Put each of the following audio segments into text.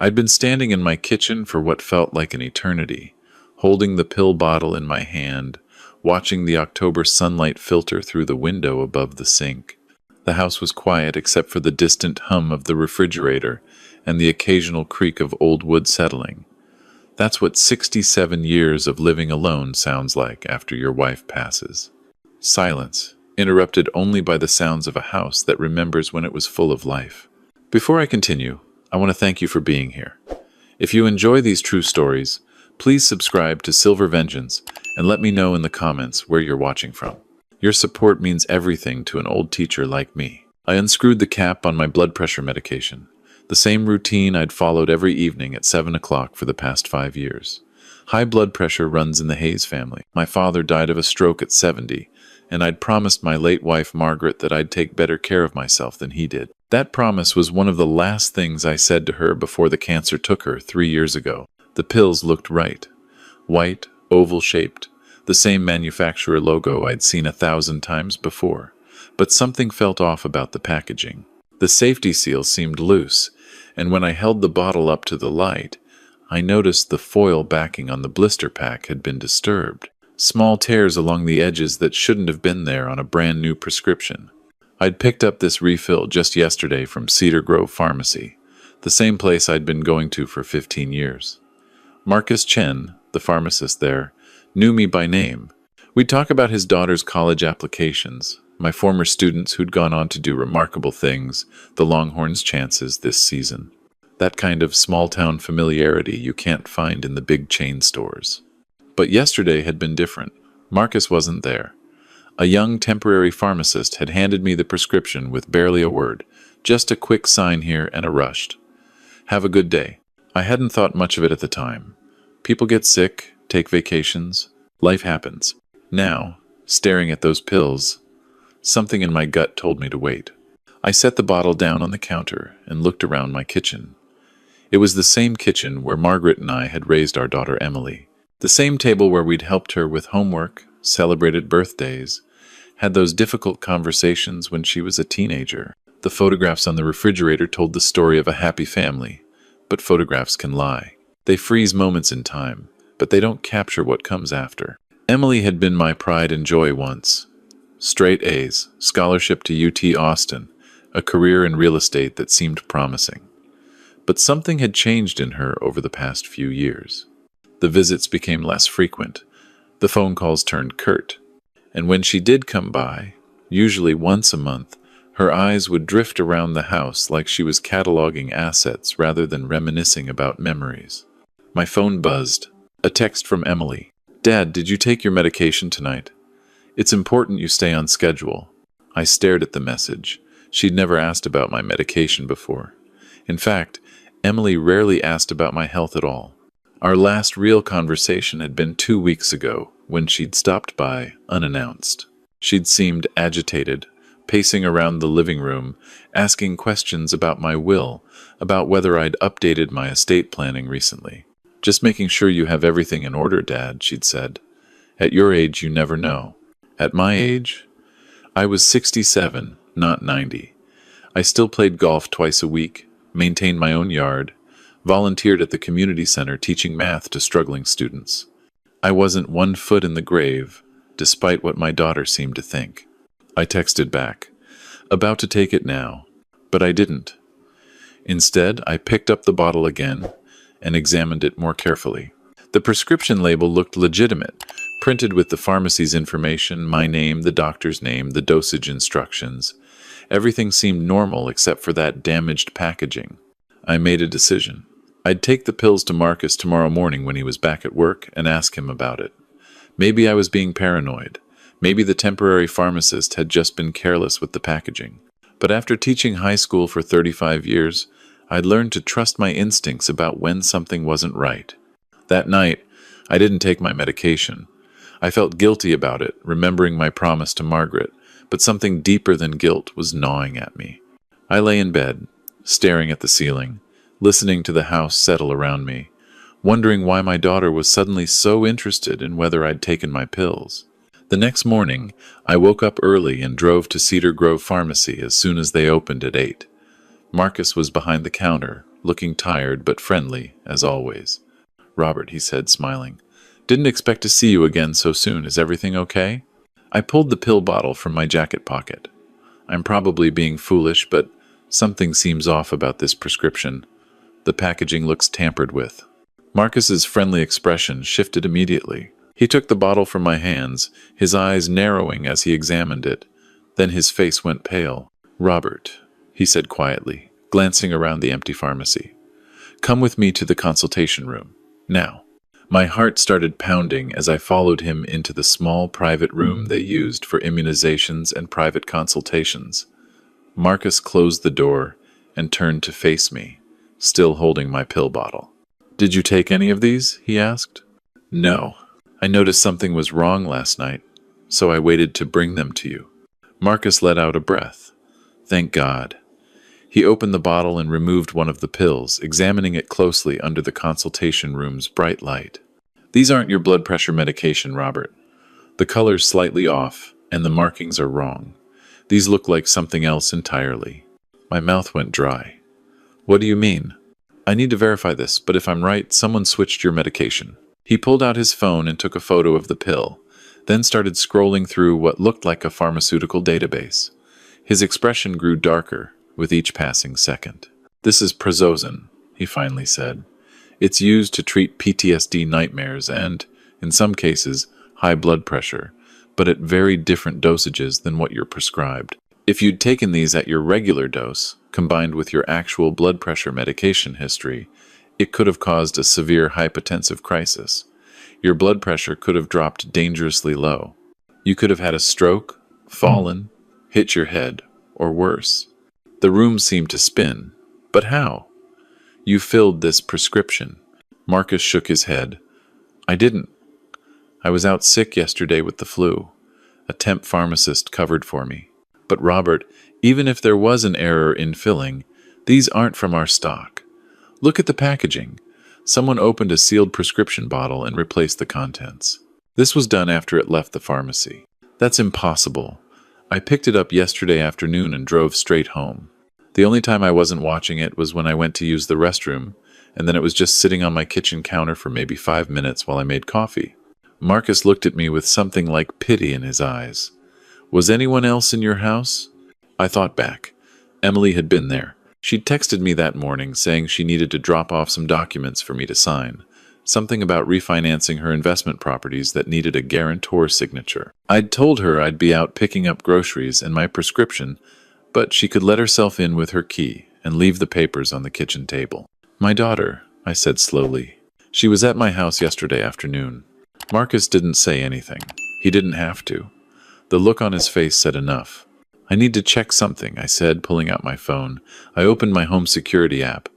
I'd been standing in my kitchen for what felt like an eternity, holding the pill bottle in my hand, watching the October sunlight filter through the window above the sink. The house was quiet except for the distant hum of the refrigerator and the occasional creak of old wood settling. That's what 67 years of living alone sounds like after your wife passes. Silence, interrupted only by the sounds of a house that remembers when it was full of life. Before I continue, I want to thank you for being here. If you enjoy these true stories, please subscribe to Silver Vengeance and let me know in the comments where you're watching from. Your support means everything to an old teacher like me. I unscrewed the cap on my blood pressure medication, the same routine I'd followed every evening at 7 o'clock for the past 5 years. High blood pressure runs in the Hayes family. My father died of a stroke at 70, and I'd promised my late wife Margaret that I'd take better care of myself than he did. That promise was one of the last things I said to her before the cancer took her 3 years ago. The pills looked right. White, oval-shaped, the same manufacturer logo I'd seen 1,000 times before. But something felt off about the packaging. The safety seal seemed loose, and when I held the bottle up to the light, I noticed the foil backing on the blister pack had been disturbed. Small tears along the edges that shouldn't have been there on a brand new prescription. I'd picked up this refill just yesterday from Cedar Grove Pharmacy, the same place I'd been going to for 15 years. Marcus Chen, the pharmacist there, knew me by name. We'd talk about his daughter's college applications, my former students who'd gone on to do remarkable things, the Longhorns' chances this season. That kind of small-town familiarity you can't find in the big chain stores. But yesterday had been different. Marcus wasn't there. A young temporary pharmacist had handed me the prescription with barely a word, just a quick sign here and a rushed. Have a good day. I hadn't thought much of it at the time. People get sick, take vacations, life happens. Now, staring at those pills, something in my gut told me to wait. I set the bottle down on the counter and looked around my kitchen. It was the same kitchen where Margaret and I had raised our daughter Emily. The same table where we'd helped her with homework, celebrated birthdays, had those difficult conversations when she was a teenager. The photographs on the refrigerator told the story of a happy family, but photographs can lie. They freeze moments in time, but they don't capture what comes after. Emily had been my pride and joy once. Straight A's, scholarship to UT Austin, a career in real estate that seemed promising. But something had changed in her over the past few years. The visits became less frequent. The phone calls turned curt. And when she did come by, usually once a month, her eyes would drift around the house like she was cataloging assets rather than reminiscing about memories. My phone buzzed. A text from Emily. Dad, did you take your medication tonight? It's important you stay on schedule. I stared at the message. She'd never asked about my medication before. In fact, Emily rarely asked about my health at all. Our last real conversation had been 2 weeks ago, when she'd stopped by, unannounced. She'd seemed agitated, pacing around the living room, asking questions about my will, about whether I'd updated my estate planning recently. Just making sure you have everything in order, Dad, she'd said. At your age, you never know. At my age, I was 67, not 90. I still played golf twice a week, maintained my own yard, volunteered at the community center teaching math to struggling students. I wasn't 1 foot in the grave, despite what my daughter seemed to think. I texted back, about to take it now, but I didn't. Instead, I picked up the bottle again and examined it more carefully. The prescription label looked legitimate, printed with the pharmacy's information, my name, the doctor's name, the dosage instructions. Everything seemed normal except for that damaged packaging. I made a decision. I'd take the pills to Marcus tomorrow morning when he was back at work and ask him about it. Maybe I was being paranoid. Maybe the temporary pharmacist had just been careless with the packaging. But after teaching high school for 35 years, I'd learned to trust my instincts about when something wasn't right. That night, I didn't take my medication. I felt guilty about it, remembering my promise to Margaret, but something deeper than guilt was gnawing at me. I lay in bed, staring at the ceiling, listening to the house settle around me, wondering why my daughter was suddenly so interested in whether I'd taken my pills. The next morning, I woke up early and drove to Cedar Grove Pharmacy as soon as they opened at 8. Marcus was behind the counter, looking tired but friendly, as always. "Robert," he said, smiling. "Didn't expect to see you again so soon. Is everything okay?" I pulled the pill bottle from my jacket pocket. I'm probably being foolish, but something seems off about this prescription. The packaging looks tampered with. Marcus's friendly expression shifted immediately. He took the bottle from my hands, his eyes narrowing as he examined it. Then his face went pale. "Robert," he said quietly, glancing around the empty pharmacy. "Come with me to the consultation room. Now." My heart started pounding as I followed him into the small private room they used for immunizations and private consultations. Marcus closed the door and turned to face me, still holding my pill bottle. "Did you take any of these?" he asked. "No. I noticed something was wrong last night, so I waited to bring them to you." Marcus let out a breath. Thank God. He opened the bottle and removed one of the pills, examining it closely under the consultation room's bright light. "These aren't your blood pressure medication, Robert. The color's slightly off, and the markings are wrong. These look like something else entirely." My mouth went dry. "What do you mean?" "I need to verify this, but if I'm right, someone switched your medication." He pulled out his phone and took a photo of the pill, then started scrolling through what looked like a pharmaceutical database. His expression grew darker with each passing second. "This is prazosin," he finally said. "It's used to treat PTSD nightmares and, in some cases, high blood pressure, but at very different dosages than what you're prescribed. If you'd taken these at your regular dose, combined with your actual blood pressure medication history, it could have caused a severe hypotensive crisis. Your blood pressure could have dropped dangerously low. You could have had a stroke, fallen, hit your head, or worse." The room seemed to spin. But how? "You filled this prescription." Marcus shook his head. "I didn't. I was out sick yesterday with the flu. A temp pharmacist covered for me." "But Robert, even if there was an error in filling, these aren't from our stock. Look at the packaging. Someone opened a sealed prescription bottle and replaced the contents. This was done after it left the pharmacy." "That's impossible. I picked it up yesterday afternoon and drove straight home. The only time I wasn't watching it was when I went to use the restroom, and then it was just sitting on my kitchen counter for maybe 5 minutes while I made coffee." Marcus looked at me with something like pity in his eyes. "Was anyone else in your house?" I thought back. Emily had been there. She'd texted me that morning saying she needed to drop off some documents for me to sign. Something about refinancing her investment properties that needed a guarantor signature. I'd told her I'd be out picking up groceries and my prescription, but she could let herself in with her key and leave the papers on the kitchen table. "My daughter," I said slowly. "She was at my house yesterday afternoon." Marcus didn't say anything. He didn't have to. The look on his face said enough. "I need to check something," I said, pulling out my phone. I opened my home security app.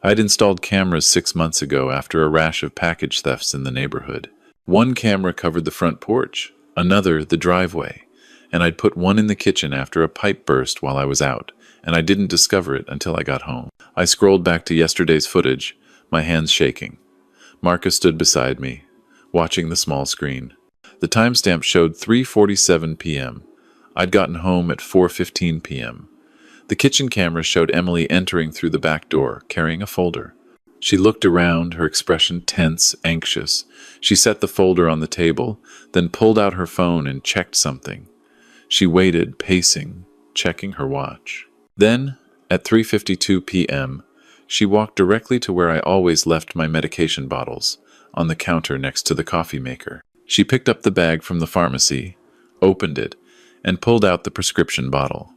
I'd installed cameras 6 months ago after a rash of package thefts in the neighborhood. One camera covered the front porch, another the driveway, and I'd put one in the kitchen after a pipe burst while I was out, and I didn't discover it until I got home. I scrolled back to yesterday's footage, my hands shaking. Marcus stood beside me, watching the small screen. The timestamp showed 3:47 p.m. I'd gotten home at 4:15 p.m. The kitchen camera showed Emily entering through the back door, carrying a folder. She looked around, her expression tense, anxious. She set the folder on the table, then pulled out her phone and checked something. She waited, pacing, checking her watch. Then, at 3:52 p.m., she walked directly to where I always left my medication bottles, on the counter next to the coffee maker. She picked up the bag from the pharmacy, opened it, and pulled out the prescription bottle.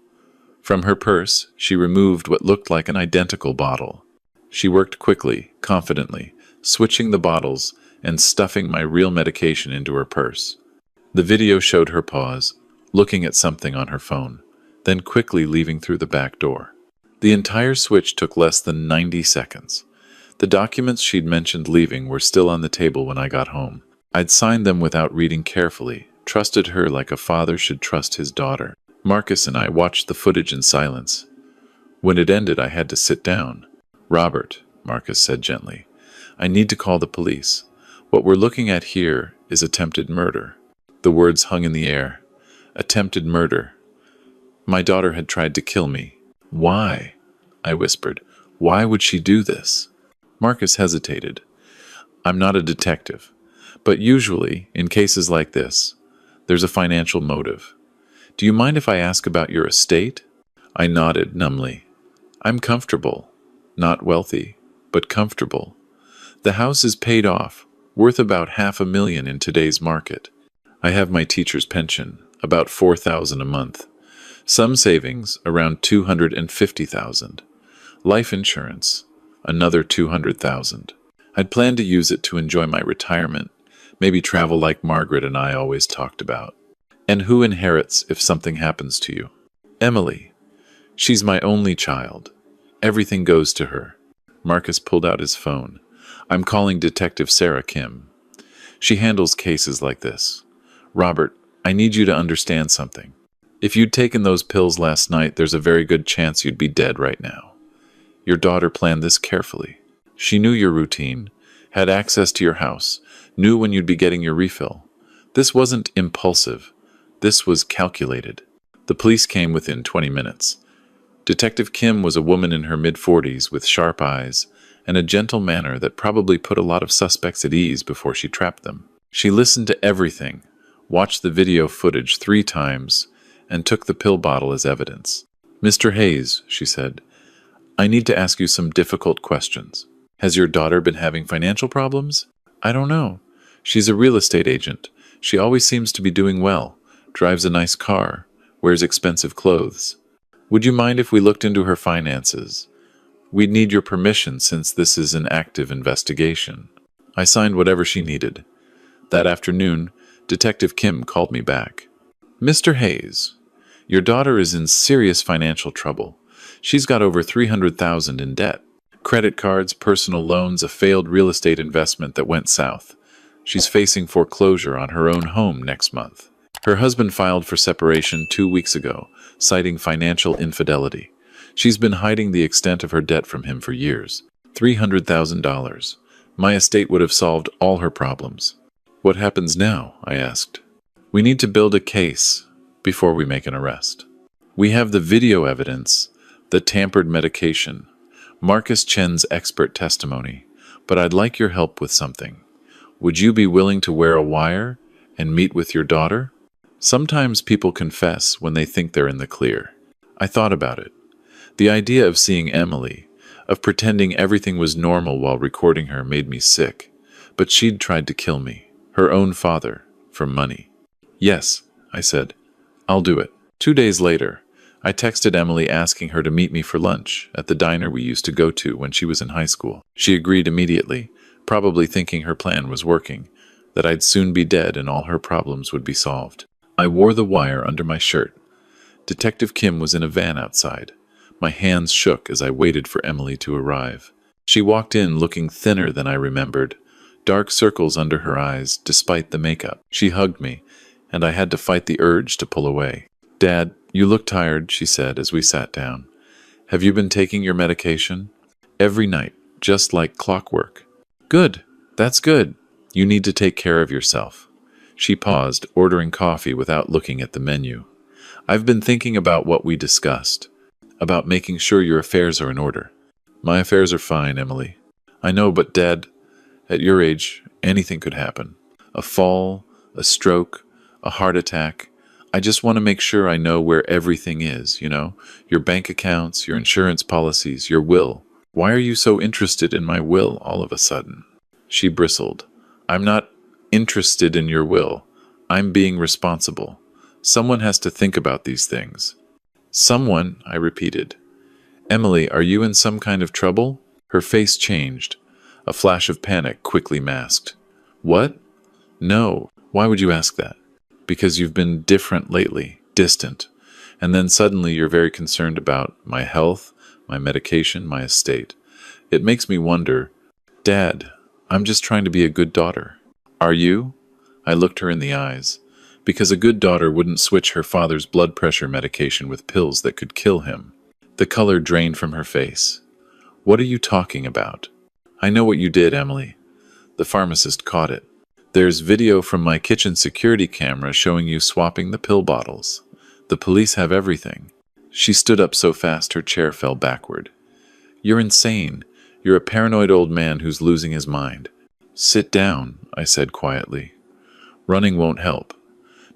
From her purse, she removed what looked like an identical bottle. She worked quickly, confidently, switching the bottles and stuffing my real medication into her purse. The video showed her pause, looking at something on her phone, then quickly leaving through the back door. The entire switch took less than 90 seconds. The documents she'd mentioned leaving were still on the table when I got home. I'd signed them without reading carefully, trusted her like a father should trust his daughter. Marcus and I watched the footage in silence. When it ended, I had to sit down. "Robert," Marcus said gently, "I need to call the police. What we're looking at here is attempted murder." The words hung in the air. Attempted murder. My daughter had tried to kill me. "Why?" I whispered. Why would she do this? Marcus hesitated. I'm not a detective, but usually, in cases like this, there's a financial motive. Do you mind if I ask about your estate? I nodded numbly. I'm comfortable. Not wealthy, but comfortable. The house is paid off, worth about $500,000 in today's market. I have my teacher's pension, about $4,000 a month. Some savings, around $250,000. Life insurance, another $200,000. I'd planned to use it to enjoy my retirement, maybe travel like Margaret and I always talked about. And who inherits if something happens to you? Emily. She's my only child. Everything goes to her. Marcus pulled out his phone. I'm calling Detective Sarah Kim. She handles cases like this. Robert, I need you to understand something. If you'd taken those pills last night, there's a very good chance you'd be dead right now. Your daughter planned this carefully. She knew your routine, had access to your house, knew when you'd be getting your refill. This wasn't impulsive. This was calculated. The police came within 20 minutes. Detective Kim was a woman in her mid-40s with sharp eyes and a gentle manner that probably put a lot of suspects at ease before she trapped them. She listened to everything, watched the video footage 3 times, and took the pill bottle as evidence. Mr. Hayes, she said, I need to ask you some difficult questions. Has your daughter been having financial problems? I don't know. She's a real estate agent. She always seems to be doing well, drives a nice car, wears expensive clothes. Would you mind if we looked into her finances? We'd need your permission since this is an active investigation. I signed whatever she needed. That afternoon, Detective Kim called me back. Mr. Hayes, your daughter is in serious financial trouble. She's got over $300,000 in debt. Credit cards, personal loans, a failed real estate investment that went south. She's facing foreclosure on her own home next month. Her husband filed for separation 2 weeks ago, citing financial infidelity. She's been hiding the extent of her debt from him for years. $300,000. My estate would have solved all her problems. What happens now? I asked. We need to build a case before we make an arrest. We have the video evidence, the tampered medication, Marcus Chen's expert testimony, but I'd like your help with something. Would you be willing to wear a wire and meet with your daughter? Sometimes people confess when they think they're in the clear. I thought about it. The idea of seeing Emily, of pretending everything was normal while recording her made me sick, but she'd tried to kill me, her own father, for money. Yes, I said, I'll do it. 2 days later, I texted Emily asking her to meet me for lunch at the diner we used to go to when she was in high school. She agreed immediately, probably thinking her plan was working, that I'd soon be dead and all her problems would be solved. I wore the wire under my shirt. Detective Kim was in a van outside. My hands shook as I waited for Emily to arrive. She walked in looking thinner than I remembered, dark circles under her eyes despite the makeup. She hugged me, and I had to fight the urge to pull away. Dad, you look tired, she said as we sat down. Have you been taking your medication? Every night, just like clockwork. Good, that's good. You need to take care of yourself. She paused, ordering coffee without looking at the menu. I've been thinking about what we discussed, about making sure your affairs are in order. My affairs are fine, Emily. I know, but Dad, at your age, anything could happen. A fall, a stroke, a heart attack. I just want to make sure I know where everything is, your bank accounts, your insurance policies, your will. Why are you so interested in my will all of a sudden? She bristled. I'm not interested in your will. I'm being responsible. Someone has to think about these things. Someone, I repeated. Emily, are you in some kind of trouble? Her face changed. A flash of panic quickly masked. What? No. Why would you ask that? Because you've been different lately, distant, and then suddenly you're very concerned about my health, my medication, my estate. It makes me wonder, Dad, I'm just trying to be a good daughter. Are you? I looked her in the eyes. Because a good daughter wouldn't switch her father's blood pressure medication with pills that could kill him. The color drained from her face. What are you talking about? I know what you did, Emily. The pharmacist caught it. There's video from my kitchen security camera showing you swapping the pill bottles. The police have everything. She stood up so fast her chair fell backward. You're insane. You're a paranoid old man who's losing his mind. Sit down, I said quietly. Running won't help.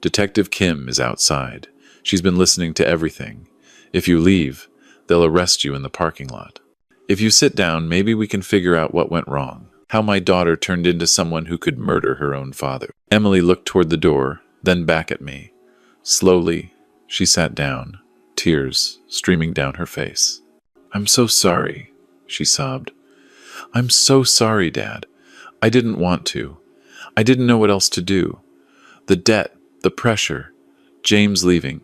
Detective Kim is outside. She's been listening to everything. If you leave, they'll arrest you in the parking lot. If you sit down, maybe we can figure out what went wrong. How my daughter turned into someone who could murder her own father. Emily looked toward the door, then back at me. Slowly, she sat down, tears streaming down her face. I'm so sorry, she sobbed. I'm so sorry, Dad. I didn't want to. I didn't know what else to do. The debt, the pressure, James leaving,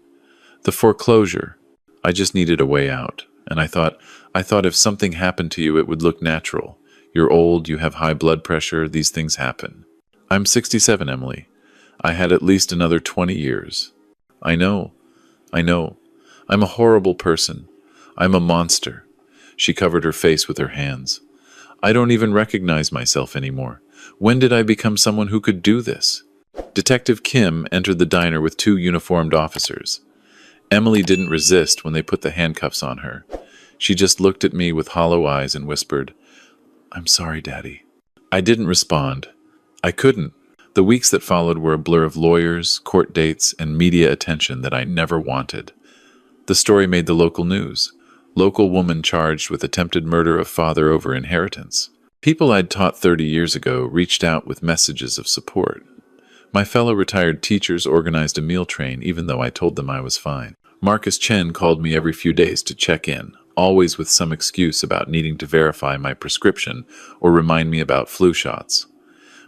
the foreclosure. I just needed a way out. And I thought if something happened to you, it would look natural. You're old, you have high blood pressure, these things happen. I'm 67, Emily. I had at least another 20 years. I know. I'm a horrible person. I'm a monster. She covered her face with her hands. I don't even recognize myself anymore. When did I become someone who could do this? Detective Kim entered the diner with 2 uniformed officers. Emily didn't resist when they put the handcuffs on her. She just looked at me with hollow eyes and whispered, I'm sorry, Daddy. I didn't respond. I couldn't. The weeks that followed were a blur of lawyers, court dates, and media attention that I never wanted. The story made the local news. Local woman charged with attempted murder of father over inheritance. People I'd taught 30 years ago reached out with messages of support. My fellow retired teachers organized a meal train even though I told them I was fine. Marcus Chen called me every few days to check in, always with some excuse about needing to verify my prescription or remind me about flu shots.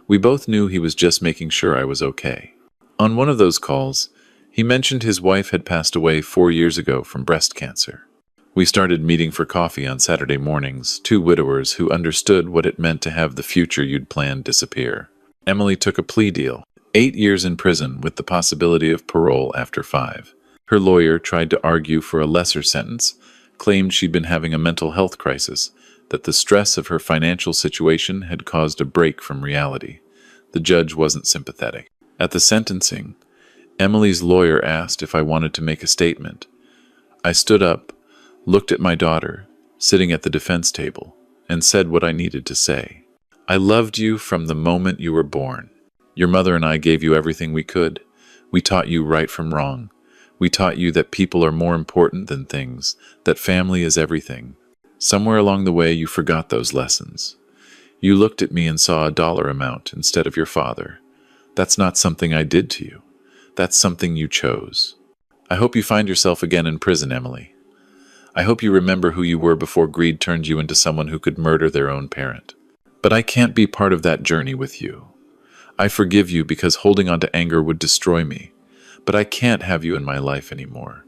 We both knew he was just making sure I was okay. On one of those calls, he mentioned his wife had passed away 4 years ago from breast cancer. We started meeting for coffee on Saturday mornings, 2 widowers who understood what it meant to have the future you'd planned disappear. Emily took a plea deal, 8 years in prison with the possibility of parole after 5. Her lawyer tried to argue for a lesser sentence, claimed she'd been having a mental health crisis, that the stress of her financial situation had caused a break from reality. The judge wasn't sympathetic. At the sentencing, Emily's lawyer asked if I wanted to make a statement. I stood up, looked at my daughter, sitting at the defense table, and said what I needed to say. I loved you from the moment you were born. Your mother and I gave you everything we could. We taught you right from wrong. We taught you that people are more important than things, that family is everything. Somewhere along the way, you forgot those lessons. You looked at me and saw a dollar amount instead of your father. That's not something I did to you. That's something you chose. I hope you find yourself again in prison, Emily. I hope you remember who you were before greed turned you into someone who could murder their own parent. But I can't be part of that journey with you. I forgive you because holding on to anger would destroy me. But I can't have you in my life anymore.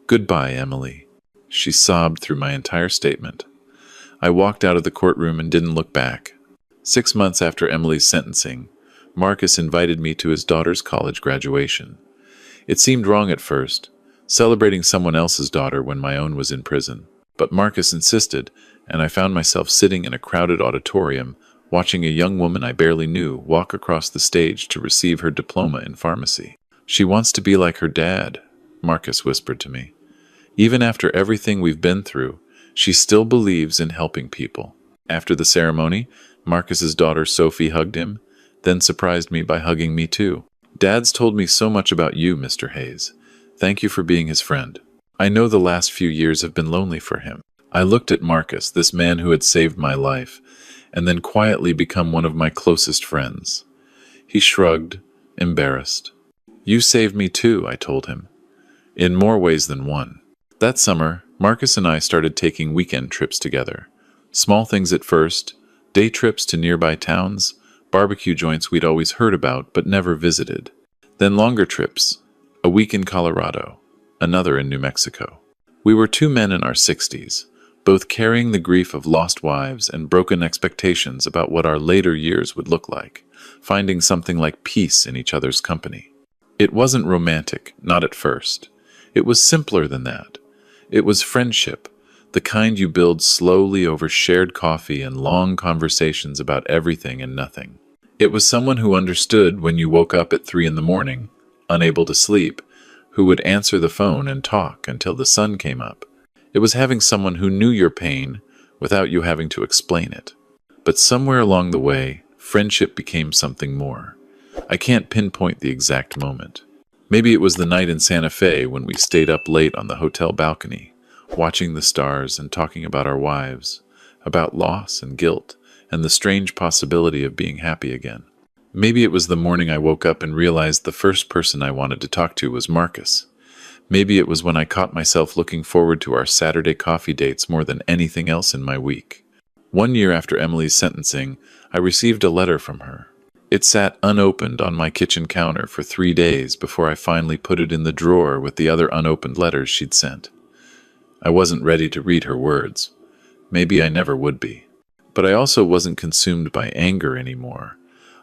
Goodbye, Emily. She sobbed through my entire statement. I walked out of the courtroom and didn't look back. 6 months after Emily's sentencing, Marcus invited me to his daughter's college graduation. It seemed wrong at first, celebrating someone else's daughter when my own was in prison. But Marcus insisted, and I found myself sitting in a crowded auditorium, watching a young woman I barely knew walk across the stage to receive her diploma in pharmacy. She wants to be like her dad, Marcus whispered to me. Even after everything we've been through, she still believes in helping people. After the ceremony, Marcus's daughter Sophie hugged him, then surprised me by hugging me too. Dad's told me so much about you, Mr. Hayes. Thank you for being his friend. I know the last few years have been lonely for him. I looked at Marcus, this man who had saved my life, and then quietly become one of my closest friends. He shrugged, embarrassed. You saved me too, I told him. In more ways than one. That summer, Marcus and I started taking weekend trips together. Small things at first, day trips to nearby towns, barbecue joints we'd always heard about but never visited. Then longer trips, a week in Colorado, another in New Mexico. We were 2 men in our 60s, both carrying the grief of lost wives and broken expectations about what our later years would look like, finding something like peace in each other's company. It wasn't romantic, not at first. It was simpler than that. It was friendship, the kind you build slowly over shared coffee and long conversations about everything and nothing. It was someone who understood when you woke up at 3 a.m, unable to sleep, who would answer the phone and talk until the sun came up. It was having someone who knew your pain, without you having to explain it. But somewhere along the way, friendship became something more. I can't pinpoint the exact moment. Maybe it was the night in Santa Fe when we stayed up late on the hotel balcony, watching the stars and talking about our wives, about loss and guilt, and the strange possibility of being happy again. Maybe it was the morning I woke up and realized the first person I wanted to talk to was Marcus. Maybe it was when I caught myself looking forward to our Saturday coffee dates more than anything else in my week. 1 year after Emily's sentencing, I received a letter from her. It sat unopened on my kitchen counter for 3 days before I finally put it in the drawer with the other unopened letters she'd sent. I wasn't ready to read her words. Maybe I never would be. But I also wasn't consumed by anger anymore.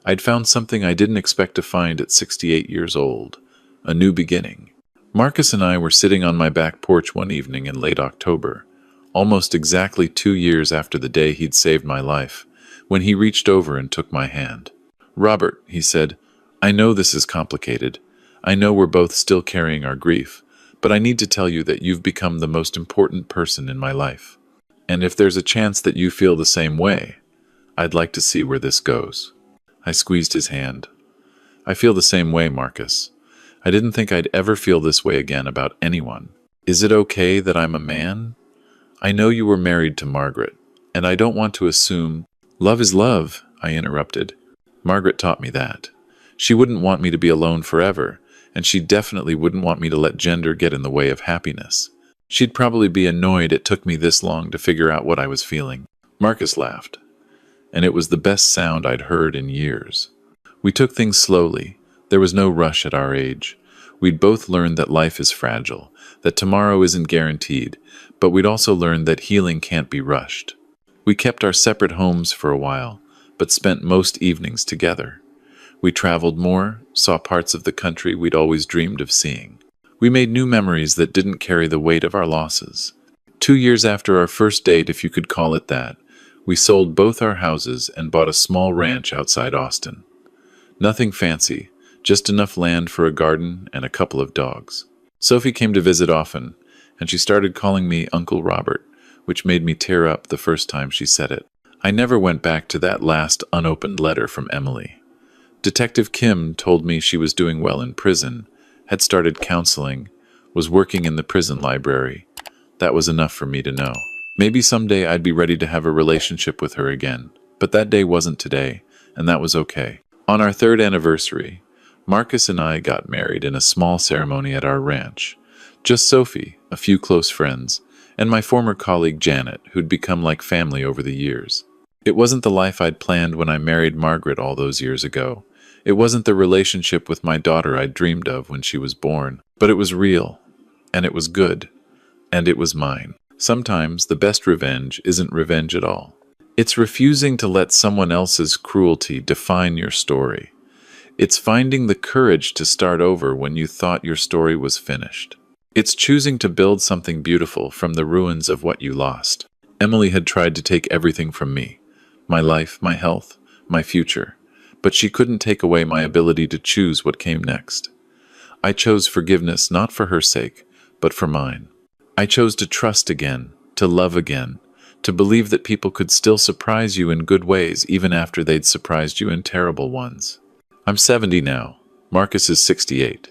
I'd found something I didn't expect to find at 68 years old, a new beginning. Marcus and I were sitting on my back porch one evening in late October, almost exactly 2 years after the day he'd saved my life, when he reached over and took my hand. "Robert," he said, "I know this is complicated. I know we're both still carrying our grief, but I need to tell you that you've become the most important person in my life. And if there's a chance that you feel the same way, I'd like to see where this goes." I squeezed his hand. "I feel the same way, Marcus. I didn't think I'd ever feel this way again about anyone. Is it okay that I'm a man? I know you were married to Margaret, and I don't want to assume—" "Love is love," I interrupted. "Margaret taught me that. She wouldn't want me to be alone forever, and she definitely wouldn't want me to let gender get in the way of happiness. She'd probably be annoyed it took me this long to figure out what I was feeling." Marcus laughed, and it was the best sound I'd heard in years. We took things slowly. There was no rush at our age. We'd both learned that life is fragile, that tomorrow isn't guaranteed, but we'd also learned that healing can't be rushed. We kept our separate homes for a while, but spent most evenings together. We traveled more, saw parts of the country we'd always dreamed of seeing. We made new memories that didn't carry the weight of our losses. 2 years after our first date, if you could call it that, we sold both our houses and bought a small ranch outside Austin. Nothing fancy, just enough land for a garden and a couple of dogs. Sophie came to visit often, and she started calling me Uncle Robert, which made me tear up the first time she said it. I never went back to that last unopened letter from Emily. Detective Kim told me she was doing well in prison, had started counseling, was working in the prison library. That was enough for me to know. Maybe someday I'd be ready to have a relationship with her again, but that day wasn't today, and that was okay. On our 3rd anniversary, Marcus and I got married in a small ceremony at our ranch. Just Sophie, a few close friends, and my former colleague Janet, who'd become like family over the years. It wasn't the life I'd planned when I married Margaret all those years ago. It wasn't the relationship with my daughter I'd dreamed of when she was born. But it was real, and it was good, and it was mine. Sometimes the best revenge isn't revenge at all. It's refusing to let someone else's cruelty define your story. It's finding the courage to start over when you thought your story was finished. It's choosing to build something beautiful from the ruins of what you lost. Emily had tried to take everything from me. My life, my health, my future. But she couldn't take away my ability to choose what came next. I chose forgiveness not for her sake, but for mine. I chose to trust again, to love again, to believe that people could still surprise you in good ways even after they'd surprised you in terrible ones. I'm 70 now. Marcus is 68.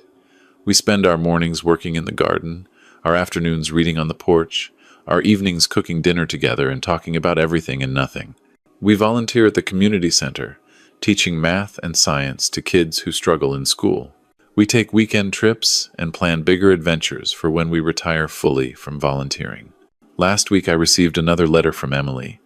We spend our mornings working in the garden, our afternoons reading on the porch, our evenings cooking dinner together and talking about everything and nothing. We volunteer at the community center, teaching math and science to kids who struggle in school. We take weekend trips and plan bigger adventures for when we retire fully from volunteering. Last week I received another letter from Emily.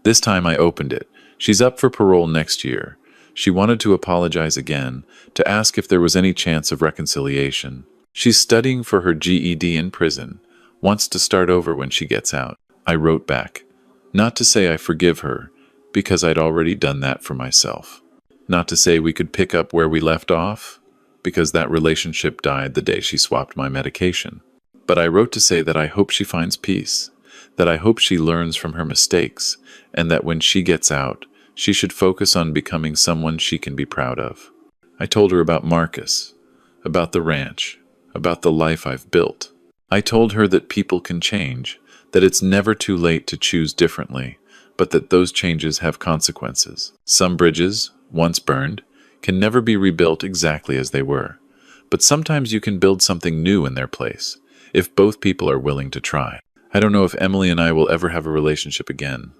This time I opened it. She's up for parole next year. She wanted to apologize again, to ask if there was any chance of reconciliation. She's studying for her GED in prison, wants to start over when she gets out. I wrote back, not to say I forgive her, because I'd already done that for myself. Not to say we could pick up where we left off, because that relationship died the day she swapped my medication. But I wrote to say that I hope she finds peace, that I hope she learns from her mistakes, and that when she gets out, she should focus on becoming someone she can be proud of. I told her about Marcus, about the ranch, about the life I've built. I told her that people can change, that it's never too late to choose differently, but that those changes have consequences. Some bridges, once burned, can never be rebuilt exactly as they were, but sometimes you can build something new in their place, if both people are willing to try. I don't know if Emily and I will ever have a relationship again.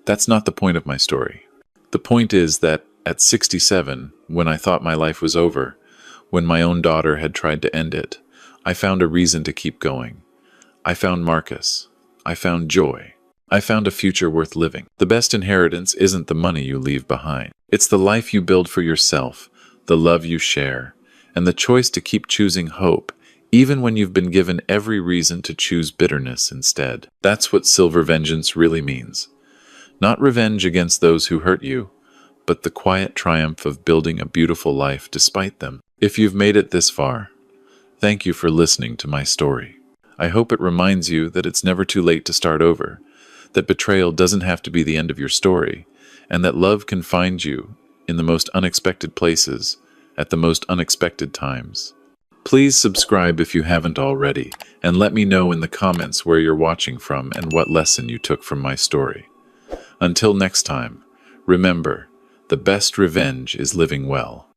That's not the point of my story. The point is that at 67, when I thought my life was over, when my own daughter had tried to end it, I found a reason to keep going. I found Marcus. I found joy. I found a future worth living. The best inheritance isn't the money you leave behind. It's the life you build for yourself, the love you share, and the choice to keep choosing hope, even when you've been given every reason to choose bitterness instead. That's what silver vengeance really means. Not revenge against those who hurt you, but the quiet triumph of building a beautiful life despite them. If you've made it this far, thank you for listening to my story. I hope it reminds you that it's never too late to start over, that betrayal doesn't have to be the end of your story, and that love can find you in the most unexpected places, at the most unexpected times. Please subscribe if you haven't already, and let me know in the comments where you're watching from and what lesson you took from my story. Until next time, remember, the best revenge is living well.